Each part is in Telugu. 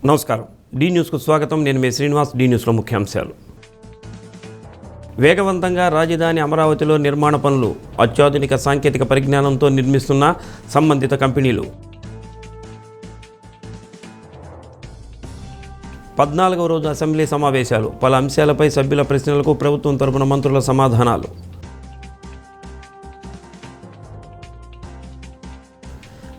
నమస్కారం. డి న్యూస్కు స్వాగతం. నేను మీ శ్రీనివాస్. డి న్యూస్లో ముఖ్యాంశాలు. వేగవంతంగా రాజధాని అమరావతిలో నిర్మాణ పనులు అత్యాధునిక సాంకేతిక పరిజ్ఞానంతో నిర్మిస్తున్న సంబంధిత కంపెనీలు. 14వ రోజు అసెంబ్లీ సమావేశాలు. పలు అంశాలపై సభ్యుల ప్రశ్నలకు ప్రభుత్వం తరపున మంత్రుల సమాధానాలు.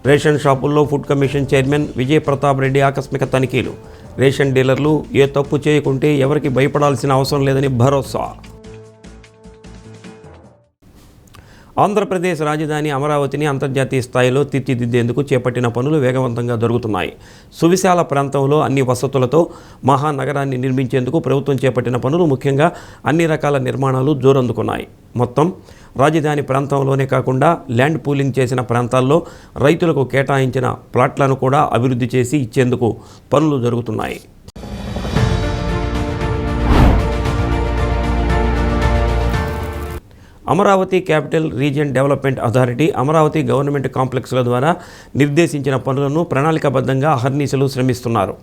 రేషన్ షాపుల్లో food commission chairman Vijay Pratap Reddy ఆకస్మిక తనిఖీలు. రేషన్ డీలర్లు ఏ తప్పు చేయకుంటే ఎవరికి భయపడాల్సిన అవసరం లేదని భరోసా. ఆంధ్రప్రదేశ్ రాజధాని అమరావతిని అంతర్జాతీయ స్థాయిలో తీర్చిదిద్దేందుకు చేపట్టిన పనులు వేగవంతంగా జరుగుతున్నాయి. సువిశాల ప్రాంతంలో అన్ని వసతులతో మహానగరాన్ని నిర్మించేందుకు ప్రభుత్వం చేపట్టిన పనులు, ముఖ్యంగా అన్ని రకాల నిర్మాణాలు జోరందుకున్నాయి. మొత్తం రాజధాని ప్రాంతంలోనే కాకుండా ల్యాండ్ పూలింగ్ చేసిన ప్రాంతాల్లో రైతులకు కేటాయించిన ప్లాట్లను కూడా అభివృద్ధి చేసి ఇచ్చేందుకు పనులు జరుగుతున్నాయి. Amaravati capital region development authority Amaravati government కాంప్లెక్స్ల ద్వారా నిర్దేశించిన పనులను ప్రణాళికాబద్ధంగా అహర్నిశలు శ్రమిస్తున్నారు.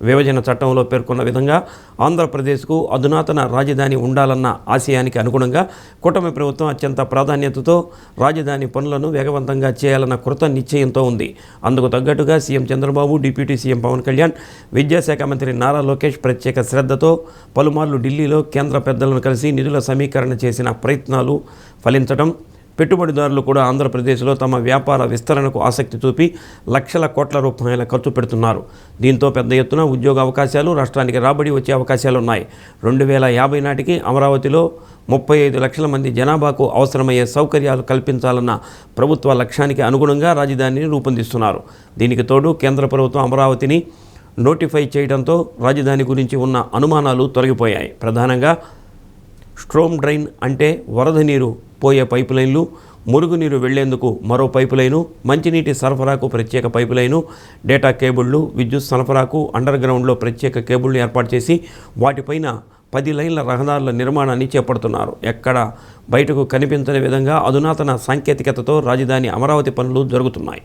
విభజన చట్టంలో పేర్కొన్న విధంగా ఆంధ్రప్రదేశ్కు అధునాతన రాజధాని ఉండాలన్న ఆశయానికి అనుగుణంగా కూటమి ప్రభుత్వం అత్యంత ప్రాధాన్యతతో రాజధాని పనులను వేగవంతంగా చేయాలన్న కృత నిశ్చయంతో ఉంది. అందుకు తగ్గట్టుగా CM Chandrababu, deputy CM Pawan Kalyan, విద్యాశాఖ మంత్రి నారా లోకేష్ ప్రత్యేక శ్రద్ధతో పలుమార్లు ఢిల్లీలో కేంద్ర పెద్దలను కలిసి నిధుల సమీకరణ చేసిన ప్రయత్నాలు ఫలించడం, పెట్టుబడిదారులు కూడా ఆంధ్రప్రదేశ్లో తమ వ్యాపార విస్తరణకు ఆసక్తి చూపి లక్షల కోట్ల రూపాయల ఖర్చు పెడుతున్నారు. దీంతో పెద్ద ఎత్తున ఉద్యోగ అవకాశాలు, రాష్ట్రానికి రాబడి వచ్చే అవకాశాలున్నాయి. 2050 నాటికి అమరావతిలో 35 లక్షల మంది జనాభాకు అవసరమయ్యే సౌకర్యాలు కల్పించాలన్న ప్రభుత్వ లక్ష్యానికి అనుగుణంగా రాజధానిని రూపొందిస్తున్నారు. దీనికి తోడు కేంద్ర ప్రభుత్వం అమరావతిని నోటిఫై చేయడంతో రాజధాని గురించి ఉన్న అనుమానాలు తొలగిపోయాయి. ప్రధానంగా స్ట్రోమ్ డ్రైన్ అంటే వరద నీరు పోయే పైపులైన్లు, మురుగునీరు వెళ్లేందుకు మరో పైపులైను, మంచినీటి సరఫరాకు ప్రత్యేక పైపులైను, డేటా కేబుళ్లు, విద్యుత్ సరఫరాకు అండర్ గ్రౌండ్లో ప్రత్యేక కేబుళ్లు ఏర్పాటు చేసి వాటిపైన 10 లైన్ల రహదారుల నిర్మాణాన్ని చేపడుతున్నారు. ఎక్కడ బయటకు కనిపించని విధంగా అధునాతన సాంకేతికతతో రాజధాని అమరావతి పనులు జరుగుతున్నాయి.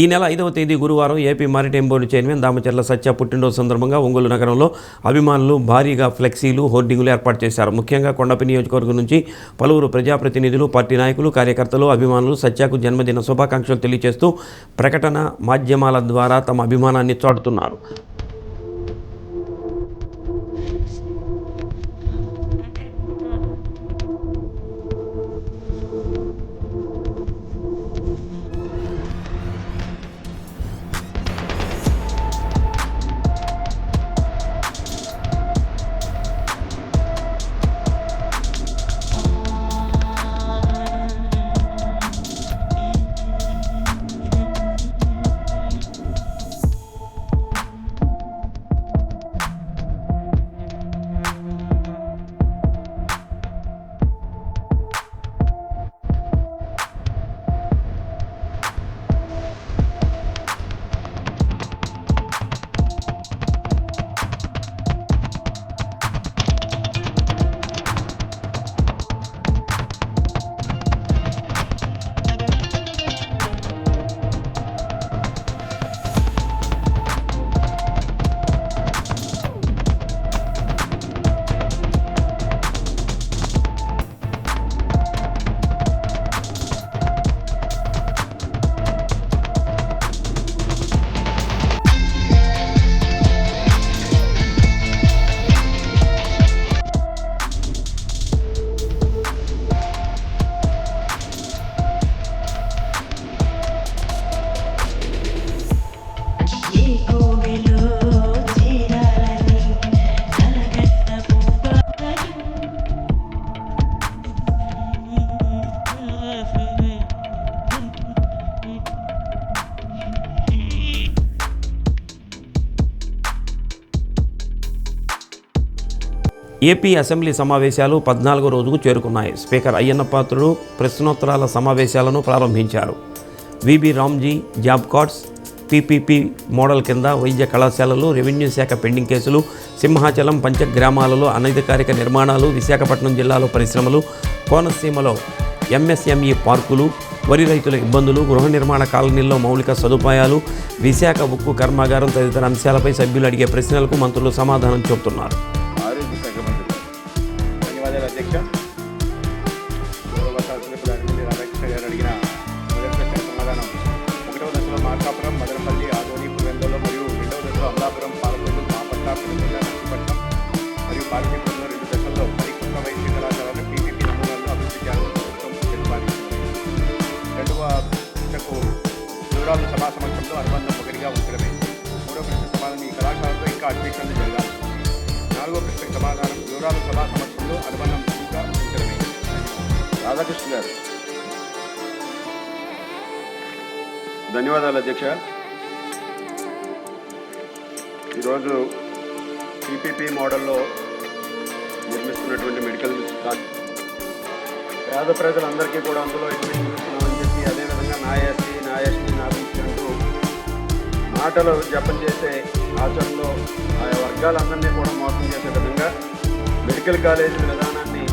ఈ నెల 5వ తేదీ గురువారం AP maritime board chairman Damacharla Satya పుట్టినరోజు సందర్భంగా ఒంగోలు నగరంలో అభిమానులు భారీగా ఫ్లెక్సీలు, హోర్డింగులు ఏర్పాటు చేశారు. ముఖ్యంగా కొండపి నియోజకవర్గం నుంచి పలువురు ప్రజాప్రతినిధులు, పార్టీ నాయకులు, కార్యకర్తలు, అభిమానులు సత్యకు జన్మదిన శుభాకాంక్షలు తెలియజేస్తూ ప్రకటన మాధ్యమాల ద్వారా తమ అభిమానాన్ని చాటుతున్నారు. ఏపీ అసెంబ్లీ సమావేశాలు 14వ రోజుకు చేరుకున్నాయి. స్పీకర్ అయ్యన్న పాత్రుడు ప్రశ్నోత్తరాల సమావేశాలను ప్రారంభించారు. VB Ramji job cards, PPP model కింద వైద్య కళాశాలలు, రెవెన్యూ శాఖ పెండింగ్ కేసులు, సింహాచలం పంచగ్రామాలలో అనధికారిక నిర్మాణాలు, విశాఖపట్నం జిల్లాలో పరిశ్రమలు, కోనసీమలో ఎంఎస్ఎంఈ పార్కులు, వరి రైతుల ఇబ్బందులు, గృహ నిర్మాణ కాలనీల్లో మౌలిక సదుపాయాలు, విశాఖ ఉక్కు కర్మాగారం తదితర అంశాలపై సభ్యులు అడిగే ప్రశ్నలకు మంత్రులు సమాధానం చెబుతున్నారు. మార్కాపురం, మదనపల్లి, ఆదోని, పులివెందుల మరియు రెండవ దశలో అమలాపురం, పాలకొల్లు, బాపట్ల, పెనుగొండ, నర్సీపట్నం మరియు పార్వతీపురంలో 2 దశల్లో పరికృత వైద్య కళాశాలను పీపీపీ నమూనాలను అభివృద్ధి చేయాలని ప్రభుత్వం ప్రతిపాదించింది. రెండవ ప్రశ్నకు వివరాలు సభా సమక్షంలో అనుబంధం ఒకటిగా ఉంచడమే. మూడవ ప్రశ్న సమాధానం ఈ కళాశాలలో ఇంకా అడ్మిషన్లు జరగాలి. నాలుగవ ప్రశ్నకు సమాధానం వివరాలు సభా సమక్షంలో అనుబంధం ఇంకా ఉంచడమే. రాధాకృష్ణ గారు. ధన్యవాదాలు అధ్యక్ష. ఈరోజు పీపీపీ మోడల్లో నిర్మిస్తున్నటువంటి మెడికల్ పేద ప్రజలందరికీ కూడా అందులో అడ్మిషన్ ఇస్తున్నామని చెప్పి, అదేవిధంగా నా ఎస్టీ, నా ఎస్టీ, నా బీసీ అంటూ మాటలు జపం చేసే ఆచరణలో ఆయా వర్గాలందరినీ కూడా మోసం చేసే విధంగా మెడికల్ కాలేజీ విధానాన్ని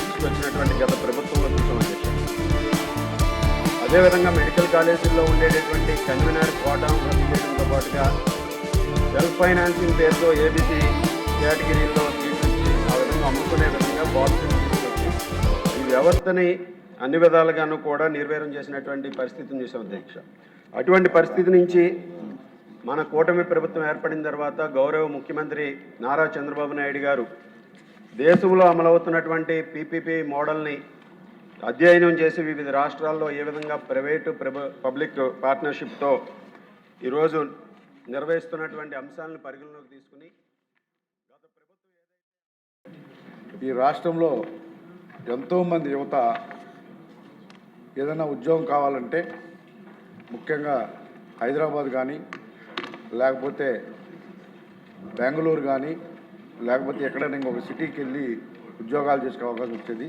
తీసుకొచ్చినటువంటి గత ప్రభుత్వంలో చూసాం అధ్యక్ష. అదేవిధంగా మెడికల్ కాలేజీల్లో ఉండేటటువంటి కన్వీనర్ కోటాను రద్దు చేయడంతో పాటుగా సెల్ఫ్ ఫైనాన్సింగ్ పేరుతో ఏబీసీ కేటగిరీల్లో సీట్లు ఇచ్చి ఆ విధంగా అమ్ముకునే విధంగా పాలసీని తీసుకొచ్చి ఈ వ్యవస్థని అన్ని విధాలుగాను కూడా నిర్వీర్యం చేసినటువంటి పరిస్థితిని చూసాం అధ్యక్ష. అటువంటి పరిస్థితి నుంచి మన కూటమి ప్రభుత్వం ఏర్పడిన తర్వాత గౌరవ ముఖ్యమంత్రి నారా చంద్రబాబు నాయుడు గారు దేశంలో అమలవుతున్నటువంటి పీపీపీ మోడల్ని అధ్యయనం చేసి వివిధ రాష్ట్రాల్లో ఏ విధంగా ప్రైవేటు పబ్లిక్ పార్ట్నర్షిప్తో ఈరోజు నిర్వహిస్తున్నటువంటి అంశాలను పరిగణలోకి తీసుకుని గత ప్రభుత్వం ఈ రాష్ట్రంలో ఎంతోమంది యువత ఏదైనా ఉద్యోగం కావాలంటే ముఖ్యంగా హైదరాబాద్ కానీ లేకపోతే బెంగళూరు కానీ లేకపోతే ఎక్కడైనా ఇంకొక సిటీకి వెళ్ళి ఉద్యోగాలు చేసుకునే అవకాశం వచ్చేది.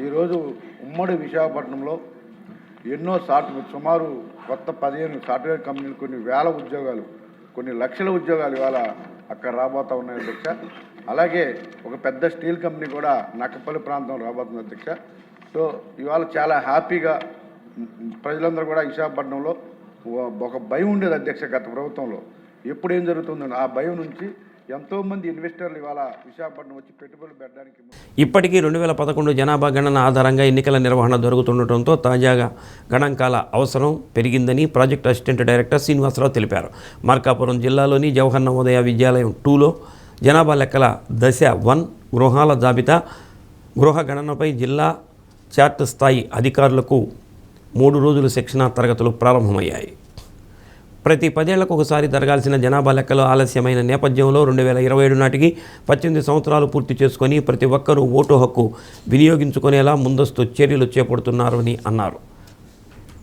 ఈరోజు ఉమ్మడి విశాఖపట్నంలో ఎన్నో సుమారు కొత్త 15 సాఫ్ట్వేర్ కంపెనీలు, కొన్ని వేల ఉద్యోగాలు, కొన్ని లక్షల ఉద్యోగాలు ఇవాళ అక్కడ రాబోతూ ఉన్నాయి అధ్యక్ష. అలాగే ఒక పెద్ద స్టీల్ కంపెనీ కూడా నక్కపల్లి ప్రాంతం రాబోతుంది అధ్యక్ష. సో ఇవాళ చాలా హ్యాపీగా ప్రజలందరూ కూడా విశాఖపట్నంలో ఒక భయం ఉండేది అధ్యక్ష. గత ప్రభుత్వంలో ఎప్పుడు ఏం జరుగుతుందో ఆ భయం నుంచి ఎంతోమంది ఇన్వెస్టర్లు ఇవాళ విశాఖపట్నం వచ్చి పెట్టుబడులు పెట్టడానికి ఇప్పటికీ 2011 జనాభా గణన ఆధారంగా ఎన్నికల నిర్వహణ జరుగుతుండటంతో తాజాగా గణాంకాల అవసరం పెరిగిందని ప్రాజెక్ట్ అసిస్టెంట్ డైరెక్టర్ శ్రీనివాసరావు తెలిపారు. మార్కాపురం జిల్లాలోని జవహర్ నవోదయ విద్యాలయం 2లో జనాభా లెక్కల దశ 1 గృహాల జాబితా, గృహ గణనపై జిల్లా చార్ట్ స్థాయి అధికారులకు 3 రోజుల శిక్షణా తరగతులు ప్రారంభమయ్యాయి. ప్రతి 10 ఏళ్లకు ఒకసారి జరగాల్సిన జనాభా లెక్కలు ఆలస్యమైన నేపథ్యంలో 2027 నాటికి 18 సంవత్సరాలు పూర్తి చేసుకొని ప్రతి ఒక్కరూ ఓటు హక్కు వినియోగించుకునేలా ముందస్తు చర్యలు చేపడుతున్నారని అన్నారు.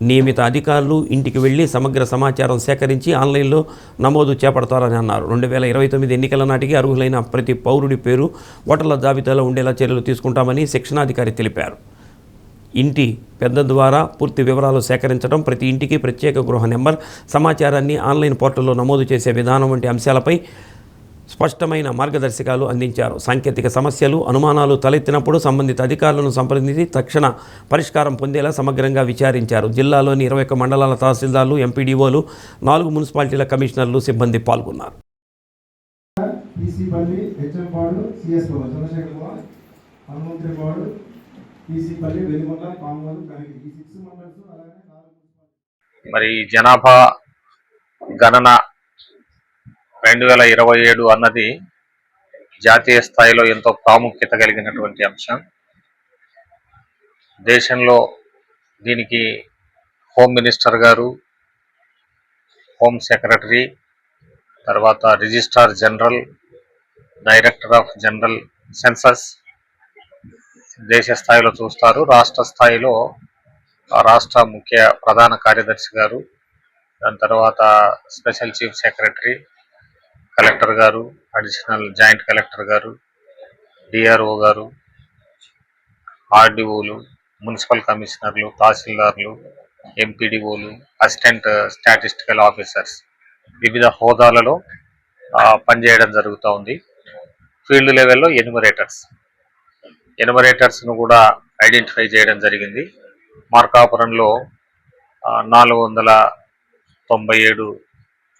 నియమిత అధికారులు ఇంటికి వెళ్లి సమగ్ర సమాచారం సేకరించి ఆన్లైన్లో నమోదు చేపడతారని అన్నారు. 2029 ఎన్నికల నాటికి అర్హులైన ప్రతి పౌరుడి పేరు ఓటర్ల జాబితాలో ఉండేలా చర్యలు తీసుకుంటామని శిక్షణాధికారి తెలిపారు. ఇంటి పెద్ద ద్వారా పూర్తి వివరాలు సేకరించడం, ప్రతి ఇంటికి ప్రత్యేక గృహ నెంబర్, సమాచారాన్ని ఆన్లైన్ పోర్టల్లో నమోదు చేసే విధానం వంటి అంశాలపై స్పష్టమైన మార్గదర్శకాలు అందించారు. సాంకేతిక సమస్యలు, అనుమానాలు తలెత్తినప్పుడు సంబంధిత అధికారులను సంప్రదించి తక్షణ పరిష్కారం పొందేలా సమగ్రంగా విచారించారు. జిల్లాలోని 21 మండలాల తహసీల్దార్లు, ఎంపీడీఓలు, 4 మున్సిపాలిటీల కమిషనర్లు, సిబ్బంది పాల్గొన్నారు. మరి జనాభా గణన 2027 అన్నది జాతీయ స్థాయిలో ఎంతో ప్రాముఖ్యత కలిగినటువంటి అంశం. దేశంలో దీనికి హోమ్ మినిస్టర్ గారు, హోమ్ సెక్రటరీ, తర్వాత registrar general, director of general census దేశ స్థాయిలో చూస్తారు. రాష్ట్ర స్థాయిలో రాష్ట్ర ముఖ్య ప్రధాన కార్యదర్శి గారు, దాని తర్వాత స్పెషల్ చీఫ్ సెక్రటరీ, కలెక్టర్ గారు, అడిషనల్ జాయింట్ కలెక్టర్ గారు, డిఆర్ఓ గారు, ఆర్డీఓలు, మున్సిపల్ కమిషనర్లు, తహసీల్దార్లు, ఎంపీడీఓలు, అసిస్టెంట్ స్టాటిస్టికల్ ఆఫీసర్స్ వివిధ హోదాలలో పనిచేయడం జరుగుతూ ఉంది. ఫీల్డ్ లెవెల్లో ఎనుమరేటర్స్ను కూడా ఐడెంటిఫై చేయడం జరిగింది. మార్కాపురంలో 497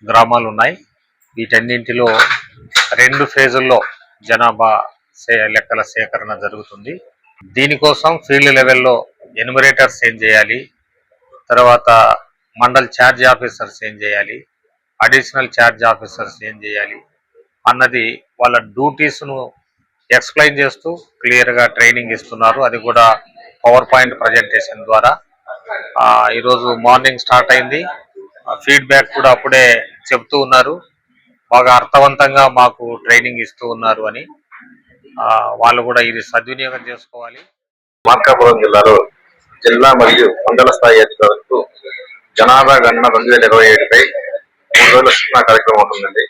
గ్రామాలు ఉన్నాయి. వీటన్నింటిలో 2 ఫేజుల్లో జనాభా లెక్కల సేకరణ జరుగుతుంది. దీనికోసం ఫీల్డ్ లెవెల్లో ఎనుమరేటర్స్ ఏం చేయాలి, తర్వాత మండల్ ఛార్జ్ ఆఫీసర్స్ ఏం చేయాలి, అడిషనల్ ఛార్జ్ ఆఫీసర్స్ ఏం చేయాలి అన్నది వాళ్ళ డ్యూటీస్ను ఎక్స్ప్లెయిన్ చేస్తూ క్లియర్గా ట్రైనింగ్ ఇస్తున్నారు. అది కూడా పవర్ పాయింట్ ప్రజెంటేషన్ ద్వారా ఈరోజు మార్నింగ్ స్టార్ట్ అయింది. ఫీడ్బ్యాక్ కూడా అప్పుడే చెప్తూ ఉన్నారు. బాగా అర్థవంతంగా మాకు ట్రైనింగ్ ఇస్తూ ఉన్నారు అని. వాళ్ళు కూడా ఇది సద్వినియోగం చేసుకోవాలి. మార్కాపురం జిల్లాలో జిల్లా మరియు మండల స్థాయి అధికారులకు జనాభా గణన 2027పై 3 రోజుల శిక్షణ కార్యక్రమం ఉంటుందండి.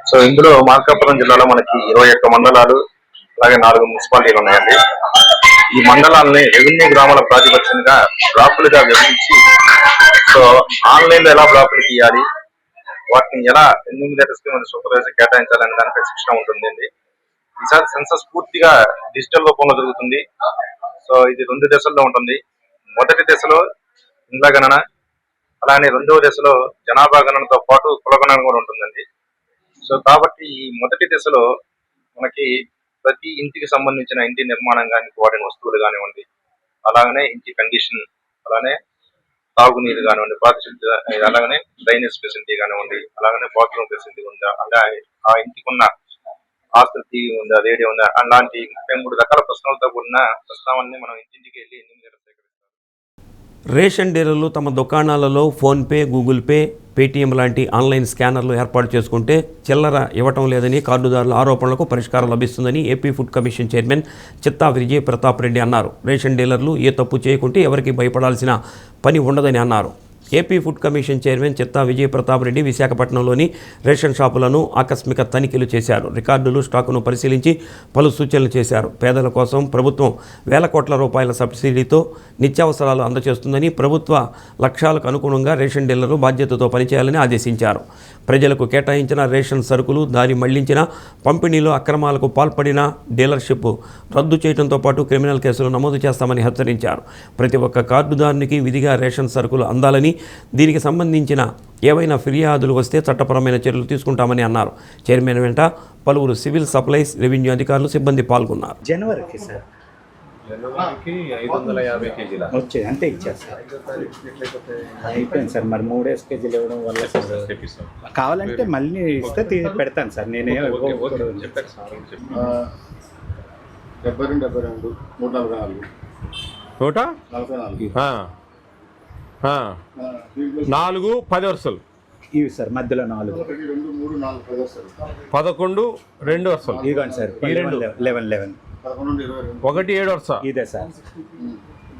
సో ఇందులో మార్కాపురం జిల్లాలో మనకి 21 మండలాలు అలాగే 4 మున్సిపాలిటీలు ఉన్నాయండి. ఈ మండలాలని రెవెన్యూ గ్రామాల ప్రాతిపత్యంగా బ్లాకులుగా విభజించి సో ఆన్లైన్ లో ఎలా బ్లాకులు తీయాలి, వాటిని ఎలా ఎన్యూమినేటర్స్ కి మన సూపర్వైజర్ కేటాయించాలనే దానిపై శిక్షణ ఉంటుందండి. ఈసారి సెన్సస్ పూర్తిగా డిజిటల్ రూపంలో జరుగుతుంది. సో ఇది 2 దశల్లో ఉంటుంది. మొదటి దశలో ఇండ్ల గణన, అలానే 2వ దశలో జనాభా గణనతో పాటు కులగణన కూడా ఉంటుందండి. సో కాబట్టి ఈ మొదటి దశలో మనకి ప్రతి ఇంటికి సంబంధించిన ఇంటి నిర్మాణానికి వాడిన వస్తువులు కానివ్వండి, అలాగనే ఇంటి కండిషన్, అలానే తాగునీరు కానివ్వండి, పారిశుద్ధ్య, అలాగనే డ్రైనేజ్ ఫెసిలిటీ కానివ్వండి, అలాగనే బాత్రూమ్ ఫెసిలిటీ ఉందా, అలాగే ఆ ఇంటికి ఉన్న ఆస్తులు టీవీ ఉందా, రేడియో ఉందా, అలాంటి 33 రకాల ప్రశ్నలతో కూడిన ప్రస్తావనని మనం ఇంటింటికి వెళ్ళి సేకరిస్తాం. రేషన్ డీలర్లు తమ దుకాణాలలో ఫోన్పే, గూగుల్ పే, పేటీఎం లాంటి ఆన్లైన్ స్కానర్లు ఏర్పాటు చేసుకుంటే చిల్లర ఇవ్వటం లేదని కార్డుదారుల ఆరోపణలకు పరిష్కారం లభిస్తుందని ఏపీ ఫుడ్ కమిషన్ చైర్మన్ చిత్తా విజయ్ ప్రతాప్ రెడ్డి అన్నారు. రేషన్ డీలర్లు ఏ తప్పు చేయకుంటే ఎవరికి భయపడాల్సిన పని ఉండదని అన్నారు. ఏపీ ఫుడ్ కమిషన్ చైర్మన్ చిత్తా విజయ్ ప్రతాప్ రెడ్డి విశాఖపట్నంలోని రేషన్ షాపులను ఆకస్మిక తనిఖీలు చేశారు. రికార్డులు, స్టాకును పరిశీలించి పలు సూచనలు చేశారు. పేదల కోసం ప్రభుత్వం వేల కోట్ల రూపాయల సబ్సిడీతో నిత్యావసరాలు అందజేస్తుందని, ప్రభుత్వ లక్ష్యాలకు అనుగుణంగా రేషన్ డీలర్లు బాధ్యతతో పనిచేయాలని ఆదేశించారు. ప్రజలకు కేటాయించిన రేషన్ సరుకులు దారి మళ్లించిన, పంపిణీలో అక్రమాలకు పాల్పడిన డీలర్షిప్ రద్దు చేయడంతో పాటు క్రిమినల్ కేసులు నమోదు చేస్తామని హెచ్చరించారు. ప్రతి ఒక్క కార్డుదారునికి విధిగా రేషన్ సరుకులు అందాలని, దీనికి సంబంధించిన ఏవైనా ఫిర్యాదులు వస్తే చట్టపరమైన చర్యలు తీసుకుంటామని అన్నారు. చైర్మన్ వెంట పలువురు సివిల్ సప్లైస్, రెవెన్యూ అధికారులు, సిబ్బంది పాల్గొన్నారు. జనవరికి సార్ 550 కేజీల వచ్చేది అంతే ఇచ్చారు సార్. అయిపోయింది సార్. మరి 3 కేజీలు ఇవ్వడం వల్ల కావాలంటే మళ్ళీ ఇస్తే పెడతాను సార్. నేనే 72 144 4 10 వరుసలు ఇవి సార్. మధ్యలో 4 11 2 వరుసలు ఇదిగోండి సార్. 11 1 7 వరుస ఇదే సార్.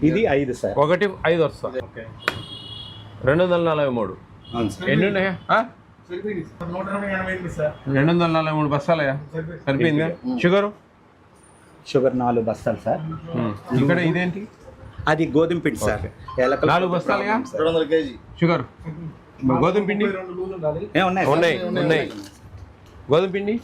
ఇది 5 సార్. 1 5 వరుస 243. అవును సార్. ఎన్ని ఉన్నాయా? 243 బస్తాలయ్యా? సరిపోయిందా? షుగర్ 4 బస్తాలు సార్. ఇక్కడ ఇదేంటి? అది గోధుమ పిండి సార్. 4 బస్తాలయ్యా? 200 KG sugar. గోధుమ పిండి ఉన్నాయి. గోధుమ పిండి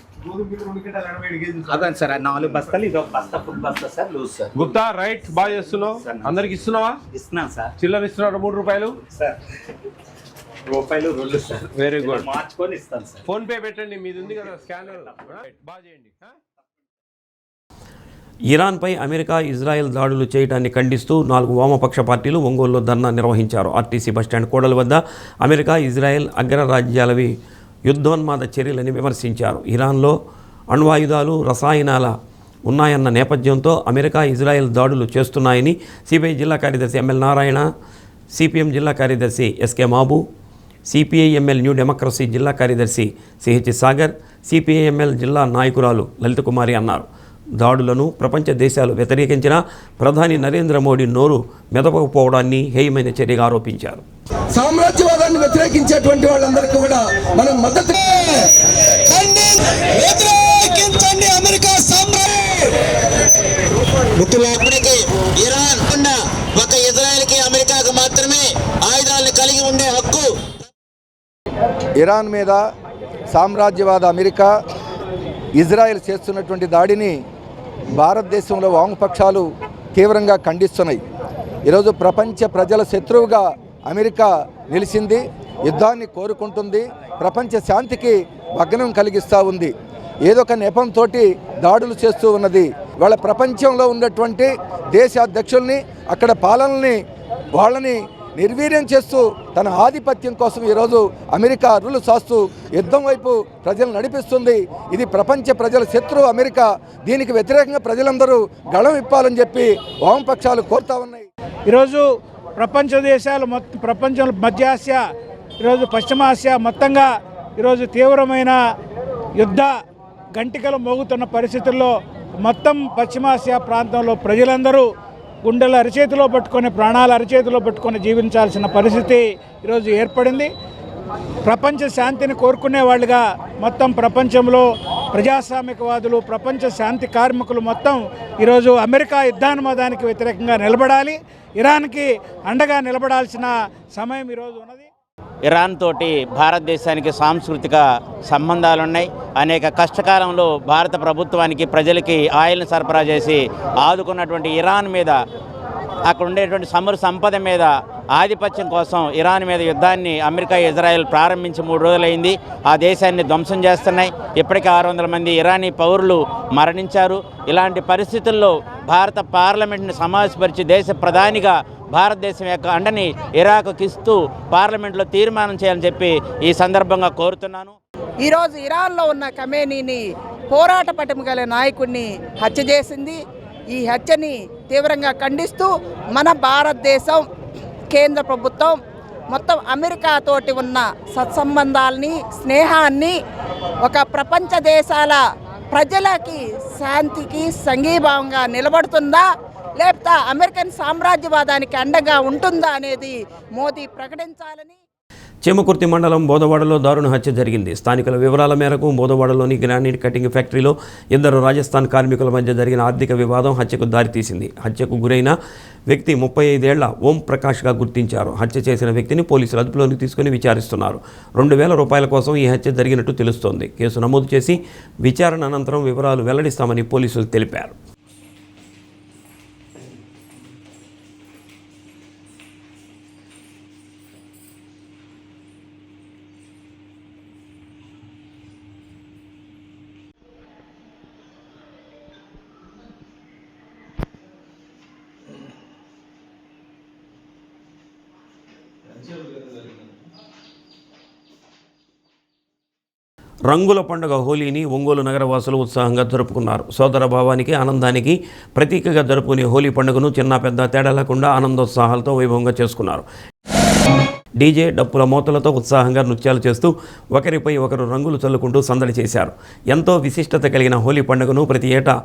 అదే సార్. 4 బస్తాలు. ఇది ఒక బస్తా ఫుల్ బస్తా sir. Loose sir. Gupta right. బాగా చేస్తున్నావు. అందరికి ఇస్తున్నావా? ఇస్తున్నాను సార్. చిల్లర ఇస్తున్నాడు 3 రూపాయలు సార్. రూపాయలు 2 సార్. Very good. మార్చుకొని ఇస్తాను సార్. ఫోన్ పే పెట్టండి. మీది ఉంది కదా స్కానర్. బాగా చేయండి. ఇరాన్పై అమెరికా, ఇజ్రాయెల్ దాడులు చేయడాన్ని ఖండిస్తూ 4 వామపక్ష పార్టీలు ఒంగోలులో ధర్నా నిర్వహించారు. ఆర్టీసీ బస్టాండ్ కూడల వద్ద అమెరికా, ఇజ్రాయెల్ అగ్రరాజ్యాలవి యుద్ధోన్మాద చర్యలని విమర్శించారు. ఇరాన్లో అణ్వాయుధాలు, రసాయనాల ఉన్నాయన్న నేపథ్యంతో అమెరికా, ఇజ్రాయెల్ దాడులు చేస్తున్నాయని సిపిఐ జిల్లా కార్యదర్శి ఎంఎల్ నారాయణ, సిపిఎం జిల్లా కార్యదర్శి SK Mabu, CPIML New Democracy జిల్లా కార్యదర్శి సిహెచ్ సాగర్, సిపిఐఎంఎల్ జిల్లా నాయకురాలు లలిత కుమారి అన్నారు. దాడులను ప్రపంచ దేశాలు వ్యతిరేకించిన ప్రధాని నరేంద్ర మోడీ నోరు మెదపకపోవడాన్ని హేయమైన చర్యగా ఆరోపించారు. సామ్రాజ్యవాదాన్ని వ్యతిరేకించేటువంటి వాళ్ళందరికీ కూడా మనం మద్దతు. అమెరికా మిత్రులప్పటికీ ఇరాన్ ఒక ఇజ్రాయెల్కి అమెరికాకు మాత్రమే ఆయుధాలను కలిగి ఉండే హక్కు. ఇరాన్ మీద సామ్రాజ్యవాద అమెరికా ఇజ్రాయెల్ చేస్తున్నటువంటి దాడిని భారతదేశంలో వామపక్షాలు తీవ్రంగా ఖండిస్తున్నాయి. ఈరోజు ప్రపంచ ప్రజల శత్రువుగా అమెరికా నిలిచింది, యుద్ధాన్ని కోరుకుంటుంది, ప్రపంచ శాంతికి భగ్నం కలిగిస్తూ ఉంది. ఏదో ఒక నెపంతో దాడులు చేస్తూ ఉన్నది. వాళ్ళ ప్రపంచంలో ఉన్నటువంటి దేశ అధ్యక్షుల్ని, అక్కడ పాలనల్ని, వాళ్ళని నిర్వీర్యం చేస్తూ తన ఆధిపత్యం కోసం ఈరోజు అమెరికా అరులు సాస్తూ యుద్ధం వైపు ప్రజలు నడిపిస్తుంది. ఇది ప్రపంచ ప్రజల శత్రువు అమెరికా. దీనికి వ్యతిరేకంగా ప్రజలందరూ గళం ఇప్పాలని చెప్పి వామపక్షాలు కోరుతా ఉన్నాయి. ఈరోజు ప్రపంచ దేశాలు ప్రపంచంలో మధ్య ఆసియా, ఈరోజు పశ్చిమాసియా మొత్తంగా ఈరోజు తీవ్రమైన యుద్ధ గంటికలు మోగుతున్న పరిస్థితుల్లో మొత్తం పశ్చిమాసియా ప్రాంతంలో ప్రజలందరూ గుండెల అరిచేతిలో పట్టుకొని, ప్రాణాల అరిచేతిలో పట్టుకొని జీవించాల్సిన పరిస్థితి ఈరోజు ఏర్పడింది. ప్రపంచ శాంతిని కోరుకునే వాళ్ళుగా మొత్తం ప్రపంచంలో ప్రజాస్వామికవాదులు, ప్రపంచ శాంతి కార్మికులు మొత్తం ఈరోజు అమెరికా యుద్ధానువాదానికి వ్యతిరేకంగా నిలబడాలి, ఇరాన్కి అండగా నిలబడాల్సిన సమయం ఈరోజు ఉన్నది. ఇరాన్ తోటి భారతదేశానికి సాంస్కృతిక సంబంధాలున్నాయి. అనేక కష్టకాలంలో భారత ప్రభుత్వానికి, ప్రజలకి ఆయిల్ని సరఫరా చేసి ఆదుకున్నటువంటి ఇరాన్ మీద, అక్కడ ఉండేటువంటి చమురు సంపద మీద ఆధిపత్యం కోసం ఇరాన్ మీద యుద్ధాన్ని అమెరికా, ఇజ్రాయెల్ ప్రారంభించి 3 రోజులైంది. ఆ దేశాన్ని ధ్వంసం చేస్తున్నాయి. ఇప్పటికే 600 మంది ఇరానీ పౌరులు మరణించారు. ఇలాంటి పరిస్థితుల్లో భారత పార్లమెంట్ని సమావేశపరిచి దేశ ప్రధానిగా భారతదేశం యొక్క అండని ఇరాక్కి ఇస్తూ పార్లమెంట్లో తీర్మానం చేయాలని చెప్పి ఈ సందర్భంగా కోరుతున్నాను. ఈరోజు ఇరాన్లో ఉన్న ఖమేనీని, పోరాట పటిమ గల నాయకుడిని హత్య చేసింది. ఈ హత్యని తీవ్రంగా ఖండిస్తూ మన భారతదేశం కేంద్ర ప్రభుత్వం మొత్తం అమెరికాతోటి ఉన్న సత్సంబంధాలని, స్నేహాన్ని ఒక ప్రపంచ దేశాల ప్రజలకి శాంతికి సంఘీభావంగా నిలబడుతుందా, లేకపోతే అమెరికన్ సామ్రాజ్యవాదానికి అండగా ఉంటుందా అనేది మోదీ ప్రకటించాలని. చేమకుర్తి మండలం బోదవాడలో దారుణ హత్య జరిగింది. స్థానికుల వివరాల మేరకు బోదవాడలోని గ్రానైట్ కటింగ్ ఫ్యాక్టరీలో 2 రాజస్థాన్ కార్మికుల మధ్య జరిగిన ఆర్థిక వివాదం హత్యకు దారితీసింది. హత్యకు గురైన వ్యక్తి 35 ఏళ్ల ఓం ప్రకాష్గా గుర్తించారు. హత్య చేసిన వ్యక్తిని పోలీసులు అదుపులోకి తీసుకుని విచారిస్తున్నారు. 2,000 రూపాయల కోసం ఈ హత్య జరిగినట్టు తెలుస్తోంది. కేసు నమోదు చేసి విచారణ అనంతరం వివరాలు వెల్లడిస్తామని పోలీసులు తెలిపారు. రంగుల పండుగ హోలీని ఒంగోలు నగరవాసులు ఉత్సాహంగా జరుపుకున్నారు. సోదర భావానికి, ఆనందానికి ప్రతీకగా జరుపుకునే హోలీ పండుగను చిన్న పెద్ద తేడా లేకుండా ఆనందోత్సాహాలతో వైభవంగా చేసుకున్నారు. డీజే, డప్పుల మోతలతో ఉత్సాహంగా నృత్యాలు చేస్తూ ఒకరిపై ఒకరు రంగులు చల్లుకుంటూ సందడి చేశారు. ఎంతో విశిష్టత కలిగిన హోలీ పండుగను ప్రతి ఏటా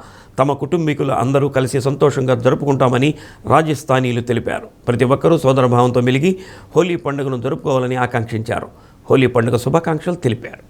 తమ కుటుంబీకులు అందరూ కలిసి సంతోషంగా జరుపుకుంటామని రాజస్థానీయులు తెలిపారు. ప్రతి ఒక్కరూ సోదరభావంతో మెలిగి హోలీ పండుగను జరుపుకోవాలని ఆకాంక్షించారు. హోలీ పండుగ శుభాకాంక్షలు తెలిపారు.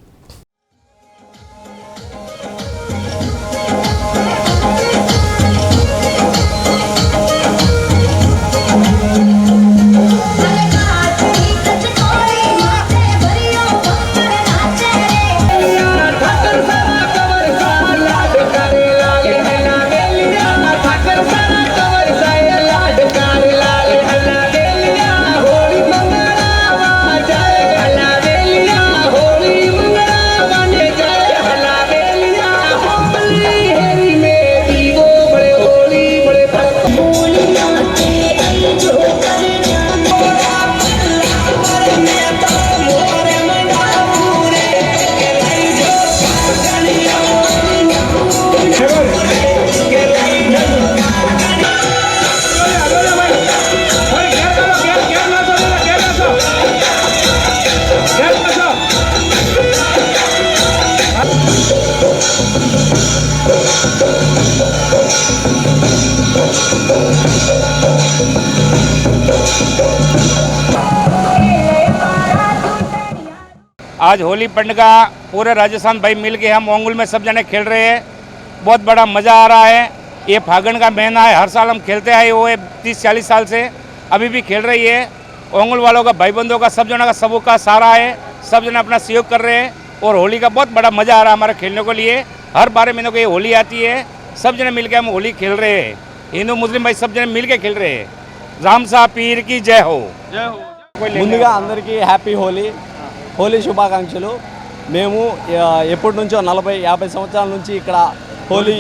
आज होली पंडगा पूरे राजस्थान भाई मिल के हम ओंगुल में सब जने खेल रहे हैं। बहुत बड़ा मज़ा आ रहा है। ये फागण का महीना है, हर साल हम खेलते आए हुए 30-40 साल से, अभी भी खेल रही है। ओंगल वालों का, भाईबंधों का, सब जना का, सबका सहारा है, सब जना अपना सहयोग कर रहे हैं और होली का बहुत बड़ा मज़ा आ रहा है हमारे खेलने को लिए। हर 12 महीनों को ये होली आती है, सब जने मिलकर हम होली खेल रहे हैं। हिंदू मुस्लिम भाई सब जने मिलकर खेल रहे हैं। राम सा पीर की जय हो। ముందుగా అందరికీ హ్యాపీ హోలీ శుభాకాంక్షలు. మేము ఎప్పటి నుంచో 40-50 సంవత్సరాల నుంచి ఇక్కడ హోలీ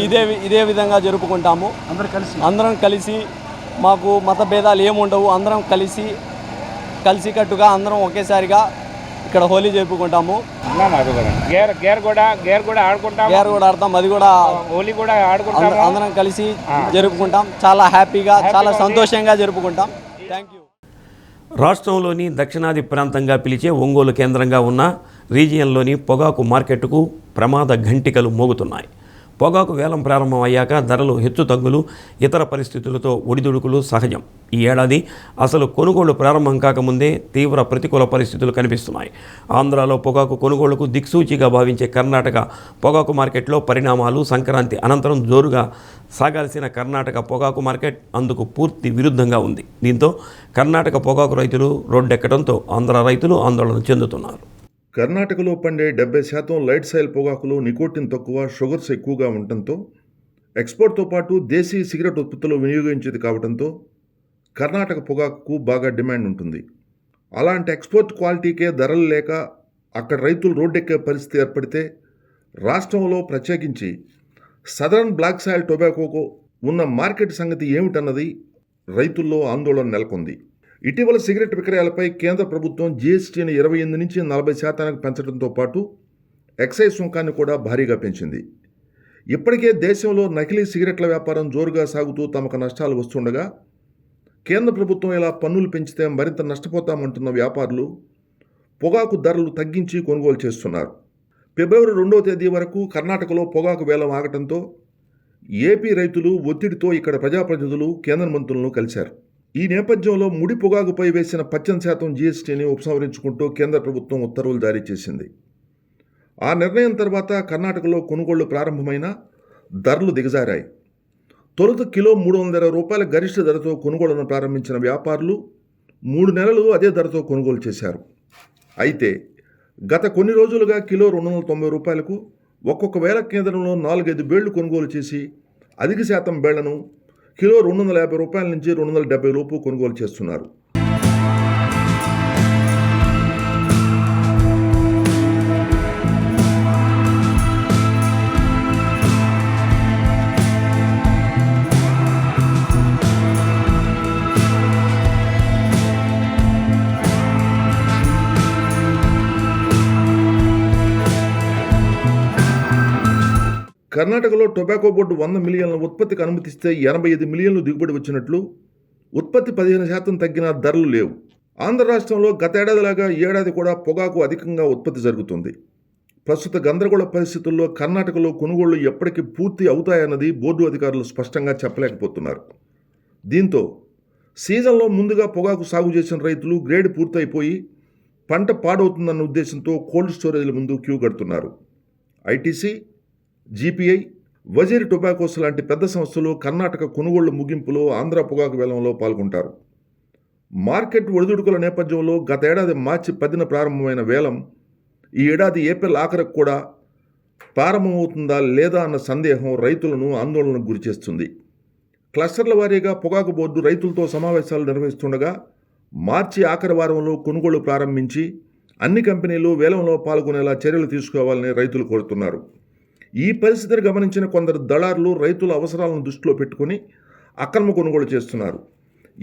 ఇదే విధంగా జరుపుకుంటాము. అందరం కలిసి మాకు మత భేదాలు ఏముండవు. అందరం కలిసికట్టుగా అందరం ఒకేసారిగా ఇక్కడ హోలీ జరుపుకుంటాము. గేర్ కూడా ఆడతాం, అది కూడా హోలీ కూడా ఆడుకుంటాం. అందరం కలిసి జరుపుకుంటాం. చాలా హ్యాపీగా, చాలా సంతోషంగా జరుపుకుంటాం. Thank you. రాష్ట్రంలోని దక్షిణాది ప్రాంతంగా పిలిచే ఒంగోలు కేంద్రంగా ఉన్న రీజియన్లోని పొగాకు మార్కెట్కు ప్రమాద ఘంటికలు మోగుతున్నాయి. పొగాకు వేలం ప్రారంభం అయ్యాక ధరలు హెచ్చుతగ్గులు, ఇతర పరిస్థితులతో ఒడిదుడుకులు సహజం. ఈ ఏడాది అసలు కొనుగోళ్లు ప్రారంభం కాకముందే తీవ్ర ప్రతికూల పరిస్థితులు కనిపిస్తున్నాయి. ఆంధ్రాలో పొగాకు కొనుగోళ్లకు దిక్సూచిగా భావించే కర్ణాటక పొగాకు మార్కెట్లో పరిణామాలు, సంక్రాంతి అనంతరం జోరుగా సాగాల్సిన కర్ణాటక పొగాకు మార్కెట్ అందుకు పూర్తి విరుద్ధంగా ఉంది. దీంతో కర్ణాటక పొగాకు రైతులు రోడ్డెక్కడంతో ఆంధ్ర రైతులు ఆందోళన చెందుతున్నారు. కర్ణాటకలో పండే 70% లైట్ సైల్ పొగాకులో నికోటిన్ తక్కువ, షుగర్స్ ఎక్కువగా ఉండటంతో ఎక్స్పోర్ట్తో పాటు దేశీ సిగరెట్ ఉత్పత్తులు వినియోగించేది కావడంతో కర్ణాటక పొగాకుకు బాగా డిమాండ్ ఉంటుంది. అలాంటి ఎక్స్పోర్ట్ క్వాలిటీకే ధరలు లేక అక్కడ రైతులు రోడ్డెక్కే పరిస్థితి ఏర్పడితే రాష్ట్రంలో ప్రత్యేకించి సదరన్ బ్లాక్ సాయిల్ టొబాకోకు ఉన్న మార్కెట్ సంగతి ఏమిటన్నది రైతుల్లో ఆందోళన నెలకొంది. ఇటీవల సిగరెట్ విక్రయాలపై కేంద్ర ప్రభుత్వం జీఎస్టీని 28 నుంచి 40% పెంచడంతో పాటు ఎక్సైజ్ సుంకాన్ని కూడా భారీగా పెంచింది. ఇప్పటికే దేశంలో నకిలీ సిగరెట్ల వ్యాపారం జోరుగా సాగుతూ తమకు నష్టాలు వస్తుండగా కేంద్ర ప్రభుత్వం ఇలా పన్నులు పెంచితే మరింత నష్టపోతామంటున్న వ్యాపారులు పొగాకు ధరలు తగ్గించి కొనుగోలు చేస్తున్నారు. ఫిబ్రవరి 2వ తేదీ వరకు కర్ణాటకలో పొగాకు వేలం ఆగటంతో ఏపీ రైతులు ఒత్తిడితో ఇక్కడ ప్రజాప్రతినిధులు కేంద్ర మంత్రులను కలిశారు. ఈ నేపథ్యంలో ముడి పొగాకుపై వేసిన 18% జీఎస్టీని ఉపసంహరించుకుంటూ కేంద్ర ప్రభుత్వం ఉత్తర్వులు జారీ చేసింది. ఆ నిర్ణయం తర్వాత కర్ణాటకలో కొనుగోళ్లు ప్రారంభమైన ధరలు దిగజారాయి. తొలుత కిలో 320 రూపాయల గరిష్ట ధరతో కొనుగోళ్లను ప్రారంభించిన వ్యాపారులు 3 నెలలు అదే ధరతో కొనుగోలు చేశారు. అయితే గత కొన్ని రోజులుగా కిలో 290 రూపాయలకు ఒక్కొక్క వేల కేంద్రంలో 4-5 బేళ్లు కొనుగోలు చేసి అధిక శాతం బేళ్లను కిలో 250 రూపాయల నుంచి 270 రూపాయలు కొనుగోలు చేస్తున్నారు. కర్ణాటకలో టొబాకో బోర్డు 100 మిలియన్ల ఉత్పత్తికి అనుమతిస్తే 85 మిలియన్లు దిగుబడి వచ్చినట్లు, ఉత్పత్తి 15% తగ్గిన ధరలు లేవు. ఆంధ్ర రాష్ట్రంలో గతేడాదిలాగా ఈ ఏడాది కూడా పొగాకు అధికంగా ఉత్పత్తి జరుగుతుంది. ప్రస్తుత గందరగోళ పరిస్థితుల్లో కర్ణాటకలో కొనుగోళ్లు ఎప్పటికి పూర్తి అవుతాయన్నది బోర్డు అధికారులు స్పష్టంగా చెప్పలేకపోతున్నారు. దీంతో సీజన్లో ముందుగా పొగాకు సాగు చేసిన రైతులు గ్రేడ్ పూర్తయిపోయి పంట పాడవుతుందన్న ఉద్దేశంతో కోల్డ్ స్టోరేజ్ల ముందు క్యూ కడుతున్నారు. ఐటీసీ, జీపీఐ, వజీర్ టొబాకోస్ లాంటి పెద్ద సంస్థలు కర్ణాటక కొనుగోళ్లు ముగింపులో ఆంధ్ర పొగాకు వేలంలో పాల్గొంటారు. మార్కెట్ ఒడిదుడుకుల నేపథ్యంలో గతేడాది మార్చి 10న ప్రారంభమైన వేలం ఈ ఏడాది ఏప్రిల్ ఆఖరికి కూడా ప్రారంభమవుతుందా లేదా అన్న సందేహం రైతులను ఆందోళనకు గురిచేస్తుంది. క్లస్టర్ల వారీగా పొగాకు బోర్డు రైతులతో సమావేశాలు నిర్వహిస్తుండగా మార్చి ఆఖరి వారంలో కొనుగోళ్లు ప్రారంభించి అన్ని కంపెనీలు వేలంలో పాల్గొనేలా చర్యలు తీసుకోవాలని రైతులు కోరుతున్నారు. ఈ పరిస్థితిని గమనించిన కొందరు దళారులు రైతుల అవసరాలను దృష్టిలో పెట్టుకుని అక్రమ కొనుగోలు చేస్తున్నారు.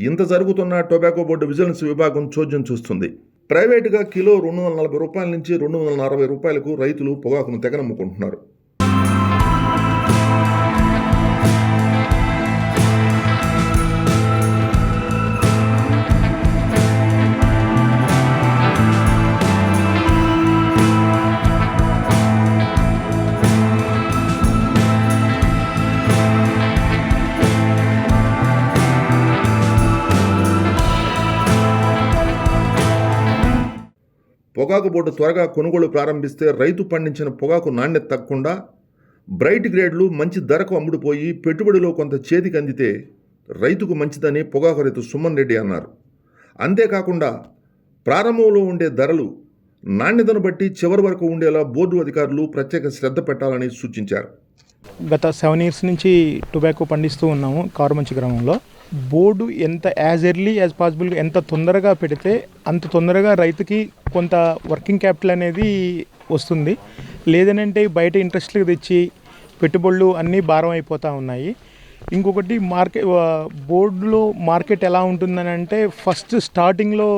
ఇంత జరుగుతున్న టొబాకో బోర్డు విజిలెన్స్ విభాగం చోద్యం చూస్తుంది. ప్రైవేటుగా కిలో 240 రూపాయల నుంచి 240 రూపాయలకు రైతులు పొగాకును తెగనమ్ముకుంటున్నారు. పొగాకు బోర్డు త్వరగా కొనుగోలు ప్రారంభిస్తే రైతు పండించిన పొగాకు నాణ్యత తగ్గకుండా బ్రైట్ గ్రేడ్లు మంచి ధరకు అమ్ముడుపోయి పెట్టుబడిలో కొంత చేతికి అందితే రైతుకు మంచిదని పొగాకు రైతు సుమన్ రెడ్డి అన్నారు. అంతేకాకుండా ప్రారంభంలో ఉండే ధరలు నాణ్యతను బట్టి చివరి వరకు ఉండేలా బోర్డు అధికారులు ప్రత్యేక శ్రద్ధ పెట్టాలని సూచించారు. గత 7 years నుంచి టొబాకో పండిస్తూ ఉన్నాము కారుమంచి గ్రామంలో. బోర్డు ఎంత యాజ్ ఎర్లీ యాజ్ పాసిబుల్ ఎంత తొందరగా పెడితే అంత తొందరగా రైతుకి కొంత వర్కింగ్ క్యాపిటల్ అనేది వస్తుంది. లేదనంటే బయట ఇంట్రెస్ట్లకు తెచ్చి పెట్టుబడులు అన్నీ భారం అయిపోతూ ఉన్నాయి. ఇంకొకటి బోర్డులో మార్కెట్ ఎలా ఉంటుందని అంటే ఫస్ట్ స్టార్టింగ్లో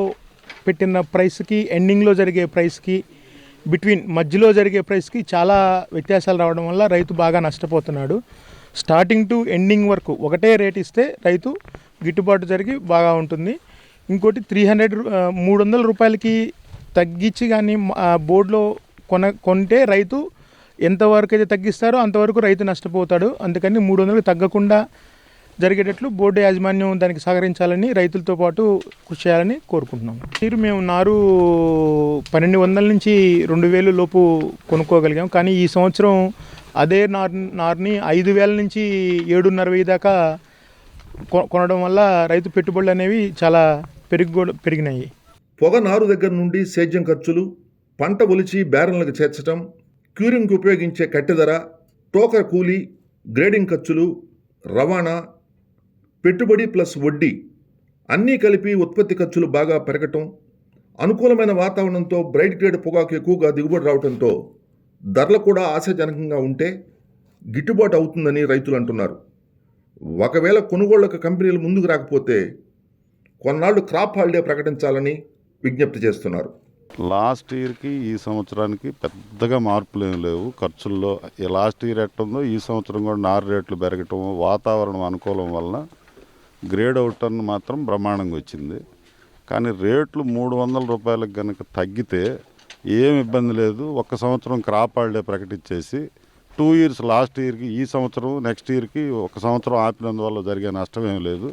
పెట్టిన ప్రైస్కి ఎండింగ్లో జరిగే ప్రైస్కి మధ్యలో జరిగే ప్రైస్కి చాలా వ్యత్యాసాలు రావడం వల్ల రైతు బాగా నష్టపోతున్నాడు. స్టార్టింగ్ టు ఎండింగ్ వరకు ఒకటే రేట్ ఇస్తే రైతు గిట్టుబాటు జరిగి బాగా ఉంటుంది. ఇంకోటి 300 రూపాయలకి తగ్గించి కానీ బోర్డులో కొంటే రైతు ఎంతవరకు అయితే తగ్గిస్తారో అంతవరకు రైతు నష్టపోతాడు. అందుకని 300కి తగ్గకుండా జరిగేటట్లు బోర్డు యాజమాన్యం దానికి సహకరించాలని రైతులతో పాటు కృషి చేయాలని కోరుకుంటున్నాం. మేము నారు 1200 నుంచి 2000 లోపు కొనుక్కోగలిగాం. కానీ ఈ సంవత్సరం అదే నారుని 5000 నుంచి 7,500 దాకా కొనడం వల్ల రైతు పెట్టుబడులు అనేవి చాలా పెరిగినాయి. పొగ నారు దగ్గర నుండి సేద్యం ఖర్చులు, పంట ఒలిచి బ్యారెన్లకు చేర్చడం, క్యూరింగ్కి ఉపయోగించే కట్టెధర, టోకర్ కూలీ, గ్రేడింగ్ ఖర్చులు, రవాణా, పెట్టుబడి ప్లస్ వడ్డీ అన్నీ కలిపి ఉత్పత్తి ఖర్చులు బాగా పెరగటం, అనుకూలమైన వాతావరణంతో బ్రైట్ గ్రేడ్ పొగాకు ఎక్కువగా దిగుబడి రావడంతో ధరలు కూడా ఆశాజనకంగా ఉంటే గిట్టుబాటు అవుతుందని రైతులు అంటున్నారు. ఒకవేళ కొనుగోళ్లకు కంపెనీలు ముందుకు రాకపోతే కొన్నాళ్ళు క్రాప్ హాలిడే ప్రకటించాలని విజ్ఞప్తి చేస్తున్నారు. లాస్ట్ ఇయర్కి ఈ సంవత్సరానికి పెద్దగా మార్పులు ఏమి లేవు. ఖర్చుల్లో లాస్ట్ ఇయర్ ఎట్టుందో ఈ సంవత్సరం కూడా నారు రేట్లు పెరగటం, వాతావరణం అనుకూలం వలన గ్రేడ్ అవుట్ టన్ మాత్రం బ్రహ్మాండంగా వచ్చింది. కానీ రేట్లు 300 రూపాయలకు కనుక తగ్గితే ఏం ఇబ్బంది లేదు. ఒక సంవత్సరం క్రాప్ హాలిడే ప్రకటించేసి 2 years లాస్ట్ ఇయర్కి ఈ సంవత్సరం నెక్స్ట్ ఇయర్కి ఒక సంవత్సరం ఆపినందువల్ల జరిగే నష్టం ఏం లేదు.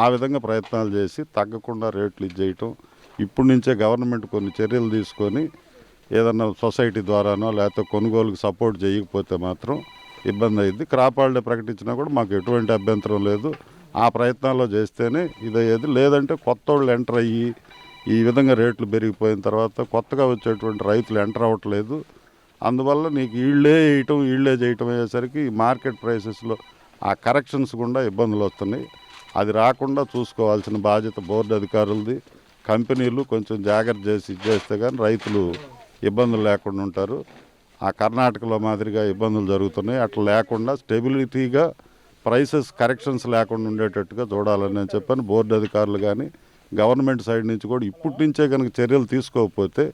ఆ విధంగా ప్రయత్నాలు చేసి తగ్గకుండా రేట్లు ఇచ్చేయటం, ఇప్పటి నుంచే గవర్నమెంట్ కొన్ని చర్యలు తీసుకొని ఏదన్నా సొసైటీ ద్వారానో లేకపోతే కొనుగోలుకు సపోర్ట్ చేయకపోతే మాత్రం ఇబ్బంది అయ్యింది. క్రాప్ హాలిడే ప్రకటించినా కూడా మాకు ఎటువంటి అభ్యంతరం లేదు. ఆ ప్రయత్నాల్లో చేస్తేనే ఇదయ్యేది. లేదంటే కొత్త వాళ్ళు ఎంటర్ అయ్యి ఈ విధంగా రేట్లు పెరిగిపోయిన తర్వాత కొత్తగా వచ్చేటువంటి రైతులు ఎంటర్ అవ్వట్లేదు. అందువల్ల నీకు ఈళ్ళే చేయటం అయ్యేసరికి మార్కెట్ ప్రైసెస్లో ఆ కరెక్షన్స్ గుండా ఇబ్బందులు వస్తున్నాయి. అది రాకుండా చూసుకోవాల్సిన బాధ్యత బోర్డు అధికారులది. కంపెనీలు కొంచెం జాగ్రత్త చేస్తే కానీ రైతులు ఇబ్బందులు లేకుండా ఉంటారు. ఆ కర్ణాటకలో మాదిరిగా ఇబ్బందులు జరుగుతున్నాయి. అట్లా లేకుండా స్టెబిలిటీగా ప్రైసెస్ కరెక్షన్స్ లేకుండా ఉండేటట్టుగా చూడాలని నేను చెప్పాను. బోర్డు అధికారులు కానీ గవర్నమెంట్ సైడ్ నుంచి కూడా ఇప్పటి నుంచే కనుక చర్యలు తీసుకోకపోతే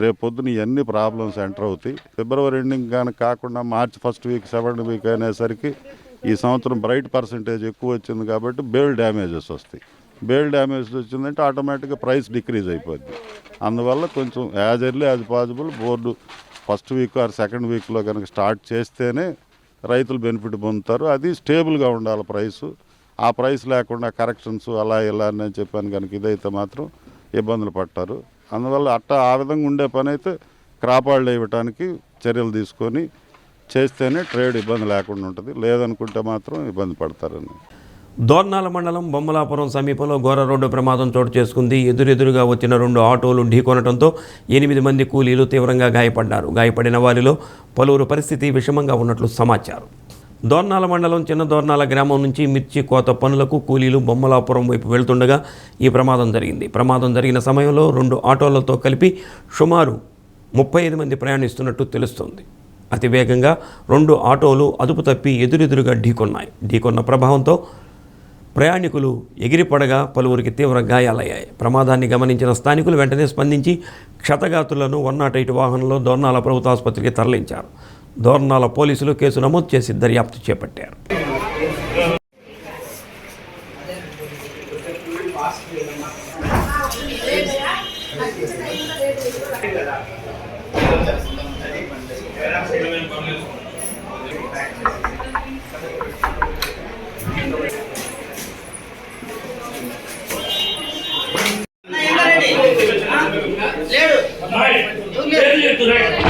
రేపొద్దున ఇవన్నీ ప్రాబ్లమ్స్ ఎంటర్ అవుతాయి. ఫిబ్రవరి ఎండింగ్ కనుక కాకుండా March 1st week 7th week అనేసరికి ఈ సంవత్సరం బ్రైట్ పర్సంటేజ్ ఎక్కువ వచ్చింది కాబట్టి బేల్ డ్యామేజెస్ వస్తాయి. బేల్ డ్యామేజ్ వచ్చిందంటే ఆటోమేటిక్గా ప్రైస్ డిక్రీజ్ అయిపోద్ది. అందువల్ల కొంచెం as early as possible board 1st week or 2nd weekలో కనుక స్టార్ట్ చేస్తేనే రైతులు బెనిఫిట్ పొందుతారు. అది స్టేబుల్గా ఉండాలి ప్రైసు. ఆ ప్రైస్ లేకుండా కరెక్షన్స్ అలా ఇలా అని చెప్పాను కనుక ఇదైతే మాత్రం ఇబ్బందులు పడతారు. అందువల్ల ఆ విధంగా ఉండే పని అయితే క్రాప్ హాలిడే ఇవ్వడానికి చర్యలు తీసుకొని చేస్తేనే ట్రేడ్ ఇబ్బంది లేకుండా ఉంటుంది. లేదనుకుంటే మాత్రం ఇబ్బంది పడతారని. దోర్నాల మండలం బొమ్మలాపురం సమీపంలో ఘోర రోడ్డు ప్రమాదం చోటు చేసుకుంది. ఎదురెదురుగా వచ్చిన 2 ఆటోలు ఢీకొనడంతో 8 మంది కూలీలు తీవ్రంగా గాయపడ్డారు. గాయపడిన వారిలో పలువురు పరిస్థితి విషమంగా ఉన్నట్లు సమాచారం. దోర్నాల మండలం చిన్న దోర్నాల గ్రామం నుంచి మిర్చి కోత పనులకు కూలీలు బొమ్మలాపురం వైపు వెళ్తుండగా ఈ ప్రమాదం జరిగింది. ప్రమాదం జరిగిన సమయంలో 2 ఆటోలతో కలిపి సుమారు 35 మంది ప్రయాణిస్తున్నట్టు తెలుస్తోంది. అతివేగంగా 2 ఆటోలు అదుపు తప్పి ఎదురెదురుగా ఢీకొన్న ప్రభావంతో ప్రయాణికులు ఎగిరిపడగా పలువురికి తీవ్ర గాయాలయ్యాయి. ప్రమాదాన్ని గమనించిన స్థానికులు వెంటనే స్పందించి క్షతగాతులను 108 వాహనంలో దోర్నాల ప్రభుత్వ ఆసుపత్రికి తరలించారు. దోర్నాల పోలీసులు కేసు నమోదు చేసి దర్యాప్తు చేపట్టారు. లేడు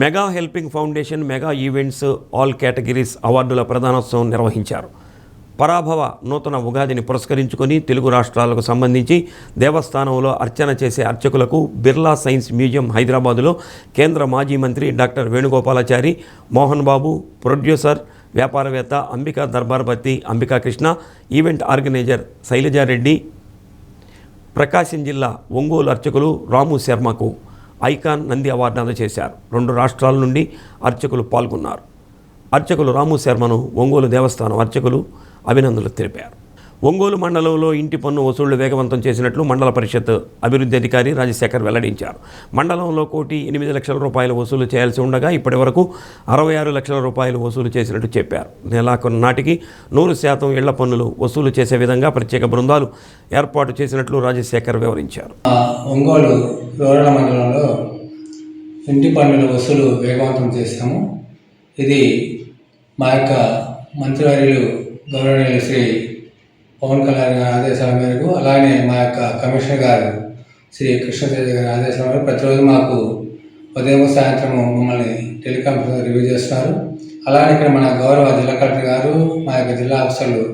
mega helping foundation mega events all categories అవార్డుల ప్రదానోత్సవం నిర్వహించారు. పరాభవ నూతన ఉగాదిని పురస్కరించుకొని తెలుగు రాష్ట్రాలకు సంబంధించి దేవస్థానంలో అర్చన చేసే అర్చకులకు బిర్లా సైన్స్ మ్యూజియం హైదరాబాదులో కేంద్ర మాజీ మంత్రి డాక్టర్ వేణుగోపాలాచారి, మోహన్ బాబు, ప్రొడ్యూసర్ వ్యాపారవేత్త అంబికా దర్బార్పతి అంబికా కృష్ణ, ఈవెంట్ ఆర్గనైజర్ శైలజారెడ్డి, ప్రకాశం జిల్లా ఒంగోలు అర్చకులు రాము శర్మకు ఐకాన్ నంది అవార్డు అందజేశారు. 2 రాష్ట్రాల నుండి అర్చకులు పాల్గొన్నారు. అర్చకులు రాము శర్మను ఒంగోలు దేవస్థానం అర్చకులు అభినందనలు తెలిపారు. ఒంగోలు మండలంలో ఇంటి పన్ను వసూళ్లు వేగవంతం చేసినట్లు మండల పరిషత్ అభివృద్ధి అధికారి రాజశేఖర్ వెల్లడించారు. మండలంలో 1,08 లక్షల రూపాయలు వసూలు చేయాల్సి ఉండగా ఇప్పటి వరకు 66 లక్షల రూపాయలు వసూలు చేసినట్టు చెప్పారు. నెలాఖరు నాటికి 100% ఇళ్ల పన్నులు వసూలు చేసే విధంగా ప్రత్యేక బృందాలు ఏర్పాటు చేసినట్లు రాజశేఖర్ వివరించారు. ఒంగోలు రూరల్ మండలంలో ఇంటి పన్నుల వసూలు వేగవంతం చేశాము. ఇది మా యొక్క మంత్రివర్యులు గౌరవనీయులు శ్రీ పవన్ కళ్యాణ్ గారి ఆదేశాల మేరకు, అలానే మా యొక్క కమిషనర్ గారు శ్రీ కృష్ణతేజ గారి ఆదేశాల మేరకు ప్రతిరోజు మాకు ఉదయం సాయంత్రం మమ్మల్ని టెలికాన్ఫరెన్స్ రివ్యూ చేస్తున్నారు. అలానే ఇక్కడ మన గౌరవ జిల్లా కలెక్టర్ గారు, మా యొక్క జిల్లా ఆఫీసర్లు,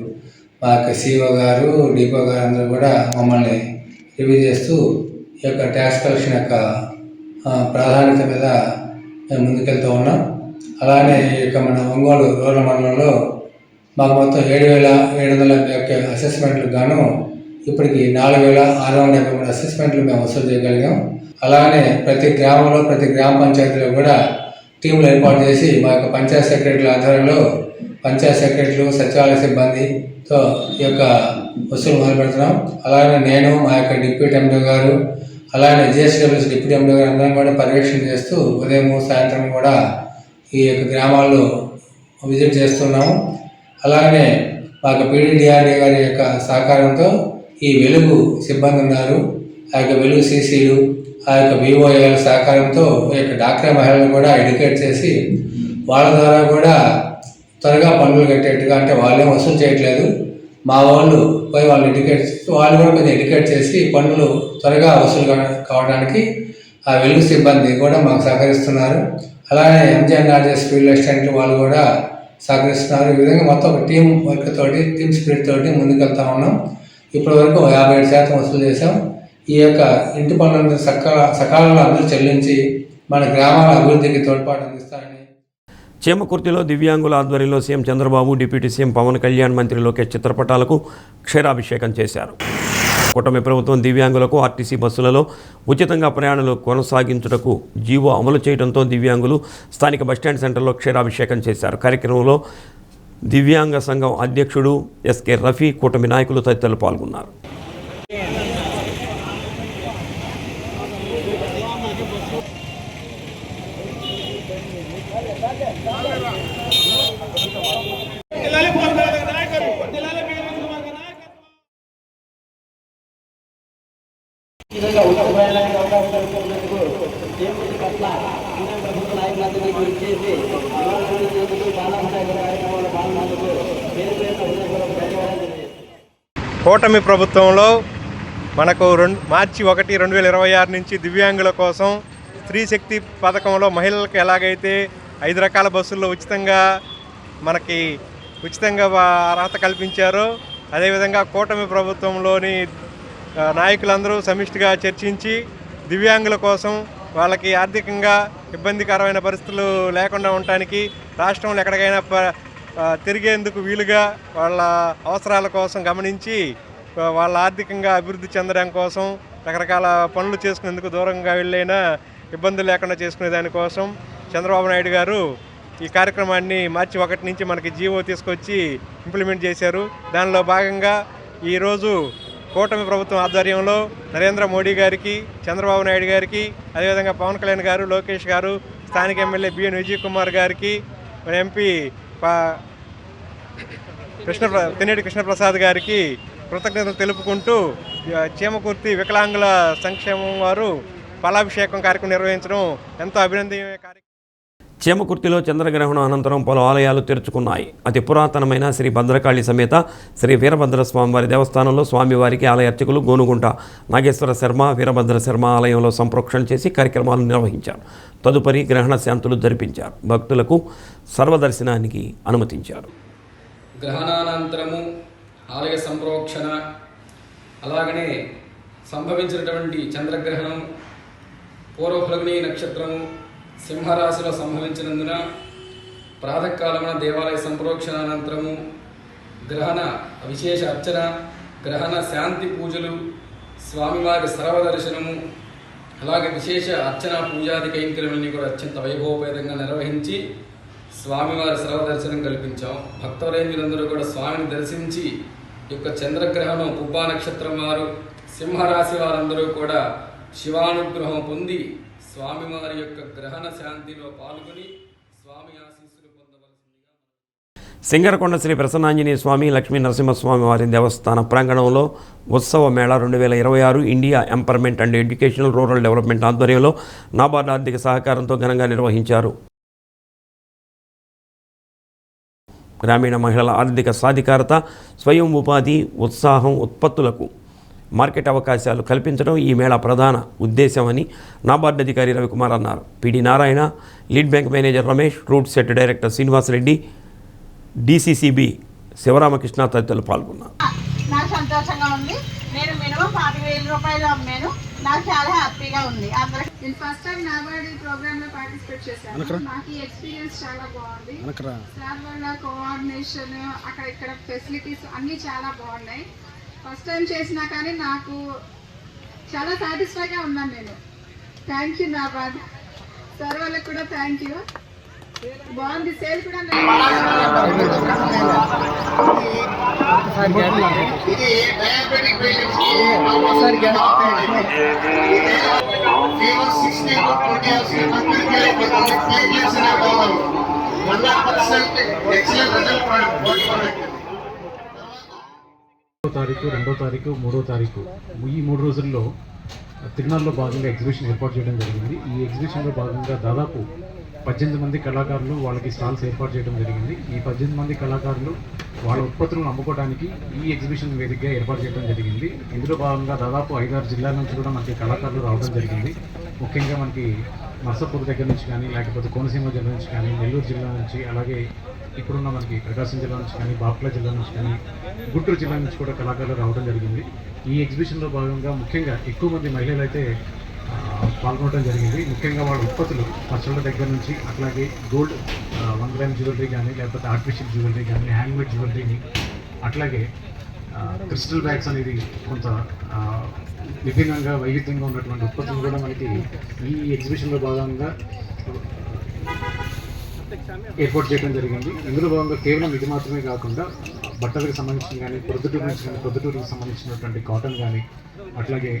మా యొక్క సిఓ గారు, డిపో గారు అందరూ కూడా మమ్మల్ని రివ్యూ చేస్తూ ఈ యొక్క ట్యాక్స్ కలెక్షన్ యొక్క ప్రాధాన్యత మీద మేము ముందుకెళ్తూ ఉన్నాం. అలానే ఇక మన ఒంగోలు రూరల్ మండలంలో మాకు మొత్తం 7,750 అసెస్మెంట్లకు గాను ఇప్పటికి 4,673 అసెస్మెంట్లు మేము వసూలు చేయగలిగాం. అలానే ప్రతి గ్రామంలో, ప్రతి గ్రామ పంచాయతీలో కూడా టీంలు ఏర్పాటు చేసి మా యొక్క పంచాయత్ సెక్రటరీల ఆధ్వర్యంలో పంచాయత్ సెక్రటరీలు, సచివాలయ సిబ్బందితో ఈ యొక్క వసూలు మొదలు పెడుతున్నాం. అలానే నేను, మా యొక్క డిప్యూటీ ఎండీ గారు, అలానే జిఎస్డబ్ల్యూఎస్ డిప్యూటీ ఎండీ గారు అందరం కూడా పర్యవేక్షణ చేస్తూ ఉదయం సాయంత్రం కూడా ఈ యొక్క గ్రామాల్లో విజిట్ చేస్తున్నాము. అలానే మాకు పీడీడీఆర్డీ గారి యొక్క సహకారంతో ఈ వెలుగు సిబ్బంది ఉన్నారు, ఆ యొక్క వెలుగు సీసీలు, ఆ యొక్క విఓఏల సహకారంతో ఈ యొక్క డాక్టర్ మహిళలను కూడా ఎడ్యుకేట్ చేసి వాళ్ళ ద్వారా కూడా త్వరగా పన్నులు కట్టేట్టుగా, అంటే వాళ్ళేం వసూలు చేయట్లేదు, మా వాళ్ళు పోయి వాళ్ళు ఎడ్యుకేట్ చేసి వాళ్ళు కూడా కొంచెం ఎడ్యుకేట్ చేసి పన్నులు త్వరగా వసూలు కావడానికి ఆ వెలుగు సిబ్బంది కూడా మాకు సహకరిస్తున్నారు. అలానే ఎంజీఎన్ఆర్జెస్ ఫీల్డ్ అసిస్టెంట్లు వాళ్ళు కూడా సహకరిస్తున్నారు. ఈ విధంగా మొత్తం ఒక టీం వర్క్ తోటి, టీమ్ స్పిరిట్ తోటి ముందుకెళ్తా ఉన్నాం. ఇప్పటి వరకు 57% వసూలు చేసాం. ఈ యొక్క ఇంటి పన్నులను సకాలంలో అందరూ చెల్లించి మన గ్రామాల అభివృద్ధికి తోడ్పాటు అందిస్తారని. చేమకుర్తిలో దివ్యాంగుల ఆధ్వర్యంలో CM Chandrababu, deputy CM Pawan Kalyan, మంత్రి లోకేష్ చిత్రపటాలకు క్షీరాభిషేకం చేశారు. కూటమి ప్రభుత్వం దివ్యాంగులకు ఆర్టీసీ బస్సులలో ఉచితంగా ప్రయాణాలు కొనసాగించుటకు జీవో అమలు చేయడంతో దివ్యాంగులు స్థానిక బస్టాండ్ సెంటర్లో క్షీరాభిషేకం చేశారు. కార్యక్రమంలో దివ్యాంగ సంఘం అధ్యక్షుడు ఎస్కే రఫీ, కూటమి నాయకులు తదితరులు పాల్గొన్నారు. కూటమి ప్రభుత్వంలో మనకు మార్చి 1, 2026 నుంచి దివ్యాంగుల కోసం స్త్రీ శక్తి పథకంలో మహిళలకు ఎలాగైతే 5 రకాల బస్సుల్లో ఉచితంగా అర్హత కల్పించారో అదేవిధంగా కూటమి ప్రభుత్వంలోని నాయకులందరూ సమిష్టిగా చర్చించి దివ్యాంగుల కోసం వాళ్ళకి ఆర్థికంగా ఇబ్బందికరమైన పరిస్థితులు లేకుండా ఉండటానికి రాష్ట్రంలో ఎక్కడికైనా తిరిగేందుకు వీలుగా వాళ్ళ అవసరాల కోసం గమనించి వాళ్ళ ఆర్థికంగా అభివృద్ధి చెందడం కోసం రకరకాల పనులు చేసుకునేందుకు దూరంగా వెళ్ళైనా ఇబ్బందులు లేకుండా చేసుకునే దానికోసం చంద్రబాబు నాయుడు గారు ఈ కార్యక్రమాన్ని మార్చి 1 నుంచి మనకి జీవో తీసుకొచ్చి ఇంప్లిమెంట్ చేశారు. దానిలో భాగంగా ఈరోజు కూటమి ప్రభుత్వం ఆధ్వర్యంలో నరేంద్ర మోడీ గారికి, చంద్రబాబు నాయుడు గారికి, అదేవిధంగా పవన్ కళ్యాణ్ గారు, లోకేష్ గారు, స్థానిక ఎమ్మెల్యే బిఎన్ విజయ్ కుమార్ గారికి, ఎంపీ తెన్నేటి కృష్ణప్రసాద్ గారికి కృతజ్ఞతలు తెలుపుకుంటూ చీమకుర్తి వికలాంగుల సంక్షేమం వారు ఫలాభిషేకం కార్యక్రమం నిర్వహించడం ఎంతో అభినందనీయ కార్యక్రమం. చీమకుర్తిలో చంద్రగ్రహణం అనంతరం పలు ఆలయాలు తెరుచుకున్నాయి. అతి పురాతనమైన శ్రీ భద్రకాళి సమేత శ్రీ వీరభద్ర స్వామివారి దేవస్థానంలో స్వామివారికి ఆలయ అర్చకులు గోనుగుంట నాగేశ్వర శర్మ, వీరభద్ర శర్మ ఆలయంలో సంప్రోక్షణ చేసి కార్యక్రమాలు నిర్వహించారు. తదుపరి గ్రహణ శాంతులు జరిపించారు. భక్తులకు సర్వదర్శనానికి అనుమతించారు. గ్రహణానంతరము ఆలయ సంప్రోక్షణ, అలాగనే సంభవించినటువంటి చంద్రగ్రహణం పూర్వఫల్గుని నక్షత్రము సింహరాశిలో సంభవించినందున ప్రాతకాలమున దేవాలయ సంప్రోక్షణానంతరము గ్రహణ విశేష అర్చన, గ్రహణ శాంతి పూజలు, స్వామివారి సర్వదర్శనము, అలాగే విశేష అర్చన పూజాది కైంకర్యాలన్నీ కూడా అత్యంత వైభవపేతంగా నిర్వహించి స్వామివారి సర్వదర్శనం కల్పించాం. భక్తవరేంద్రులందరూ కూడా స్వామిని దర్శించి యొక్క చంద్రగ్రహణం పుబ్బా నక్షత్రం వారు, సింహరాశి వారందరూ కూడా శివానుగ్రహం పొంది స్వామివారి యొక్క గ్రహణ శాంతిలో పాల్గొని స్వామి ఆశీస్సులు పొందవలసిందిగా. సింగరకొండ శ్రీ ప్రసన్నాంజనేయ స్వామి, లక్ష్మీ నరసింహస్వామి వారి దేవస్థాన ప్రాంగణంలో ఉత్సవ Mela 2026 India empowerment and educational rural development ఆధ్వర్యంలో నాబార్డు ఆర్థిక సహకారంతో ఘనంగా నిర్వహించారు. గ్రామీణ మహిళల ఆర్థిక సాధికారత, స్వయం ఉపాధి, ఉత్సాహం, ఉత్పత్తులకు మార్కెట్ అవకాశాలు కల్పించడం ఈ మేళా ప్రధాన ఉద్దేశమని నాబార్డు అధికారి రవికుమార్ అన్నారు. PD Narayana, lead bank manager Ramesh, RUDSET director Srinivasareddy, DCCB Sivaramakrishna తదితరులు పాల్గొన్నారు. నాకు సంతోషంగా ఉంది. నేను మినిమం 40,000 రూపాయలు అమ్మాను. నాకు చాలా హ్యాపీగా ఉంది. నేను ఫస్ట్ టైం నాబార్డు ప్రోగ్రామ్ లో పార్టిసిపేట్ చేశాను. నాకు ఈ ఎక్స్పీరియన్స్ చాలా బాగుంది. సార్ వాళ్ళ కోఆర్డినేషన్, అక్కడ ఇక్కడ ఫెసిలిటీస్ అన్నీ చాలా బాగున్నాయి. ఫస్ట్ టైం చేసినా కానీ నాకు చాలా సాటిస్ఫైగా ఉన్నాను నేను. థ్యాంక్ యూ నాబార్డు సార్ వాళ్ళకి కూడా థ్యాంక్ యూ. బాగుంది. సేల్ కూడా తారీఖు, 2వ తారీఖు, 3వ తారీఖు ఈ 3 రోజుల్లో తిరునాళ్ళలో భాగంగా ఎగ్జిబిషన్ ఏర్పాటు చేయడం జరిగింది. ఈ ఎగ్జిబిషన్లో భాగంగా దాదాపు 18 మంది కళాకారులు వాళ్ళకి స్టాల్స్ ఏర్పాటు చేయడం జరిగింది. ఈ 18 మంది కళాకారులు వాళ్ళ ఉత్పత్తులను అమ్ముకోవడానికి ఈ ఎగ్జిబిషన్ వేదికగా ఏర్పాటు చేయడం జరిగింది. ఇందులో భాగంగా దాదాపు 5-6 జిల్లాల నుంచి కూడా మనకి కళాకారులు రావడం జరిగింది. ముఖ్యంగా మనకి నర్సాపూర్ దగ్గర నుంచి కానీ, లేకపోతే కోనసీమ జిల్లా నుంచి కానీ, నెల్లూరు జిల్లా నుంచి, అలాగే ఇప్పుడున్న మనకి ప్రకాశం జిల్లా నుంచి కానీ, బాపట్ల జిల్లా నుంచి కానీ, గుంటూరు జిల్లా నుంచి కూడా కళాకారులు రావడం జరిగింది. ఈ ఎగ్జిబిషన్లో భాగంగా ముఖ్యంగా ఎక్కువ మంది మహిళలు అయితే పాల్గొనడం జరిగింది. ముఖ్యంగా వాళ్ళ ఉత్పత్తులు పచ్చళ్ళ దగ్గర నుంచి, అట్లాగే గోల్డ్ 1 గ్రామ్ జ్యువెలరీ కానీ, లేకపోతే ఆర్టిఫిషియల్ జ్యువెలరీ కానీ, హ్యాండ్మేడ్ జ్యువెలరీని, అట్లాగే క్రిస్టల్ బ్యాగ్స్ అనేది కొంత విభిన్నంగా వైవిధ్యంగా ఉన్నటువంటి ఉత్పత్తులు కూడా మనకి ఈ ఎగ్జిబిషన్లో భాగంగా ఏర్పాటు చేయడం జరిగింది. ఇందులో భాగంగా కేవలం ఇది మాత్రమే కాకుండా బట్టలకు సంబంధించిన కానీ, ప్రొద్దుటూరుకి సంబంధించినటువంటి కాటన్ కానీ, అట్లాగే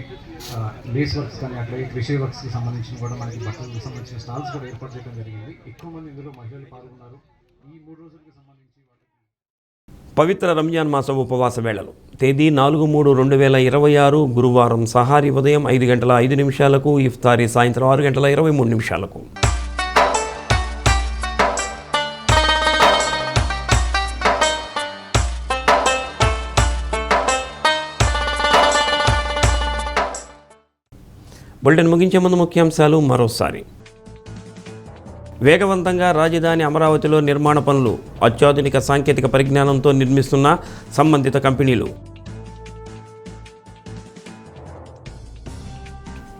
లేస్ వర్క్స్ కానీ, అట్లాగే కృషి వర్క్స్కి సంబంధించిన కూడా మనకి బట్టలకు సంబంధించిన స్టాల్స్ కూడా ఏర్పాటు చేయడం జరిగింది. ఎక్కువ మంది ఇందులో మహిళలు పాల్గొన్నారు. ఈ 3 రోజులకి సంబంధించి పవిత్ర రంజాన్ మాసం ఉపవాస వేళలు తేదీ 4/3/2026 గురువారం సహారీ ఉదయం 5:05 ఇఫ్తారీ సాయంత్రం 6:23. బులెటిన్ ముగించే ముందు ముఖ్యాంశాలు మరోసారి. వేగవంతంగా రాజధాని అమరావతిలో నిర్మాణ పనులు, అత్యాధునిక సాంకేతిక పరిజ్ఞానంతో నిర్మిస్తున్న సంబంధిత కంపెనీలు.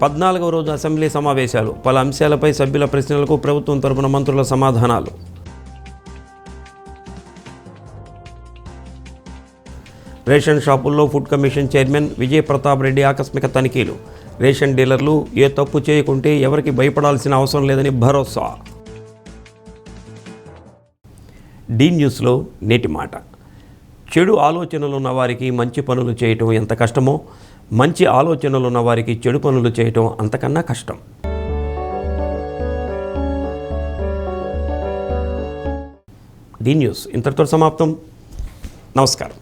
14వ రోజు అసెంబ్లీ సమావేశాలు, పలు అంశాలపై సభ్యుల ప్రశ్నలకు ప్రభుత్వం తరపున మంత్రుల సమాధానాలు. రేషన్ షాపుల్లో food commission chairman Vijay Pratap Reddy ఆకస్మిక తనిఖీలు. రేషన్ డీలర్లు ఏ తప్పు చేయకుంటే ఎవరికి భయపడాల్సిన అవసరం లేదని భరోసా. డి న్యూస్లో నేటి మాట. చెడు ఆలోచనలున్న వారికి మంచి పనులు చేయటం ఎంత కష్టమో, మంచి ఆలోచనలున్న వారికి చెడు పనులు చేయటం అంతకన్నా కష్టం. డి న్యూస్ ఇంతటితో సమాప్తం. నమస్కారం.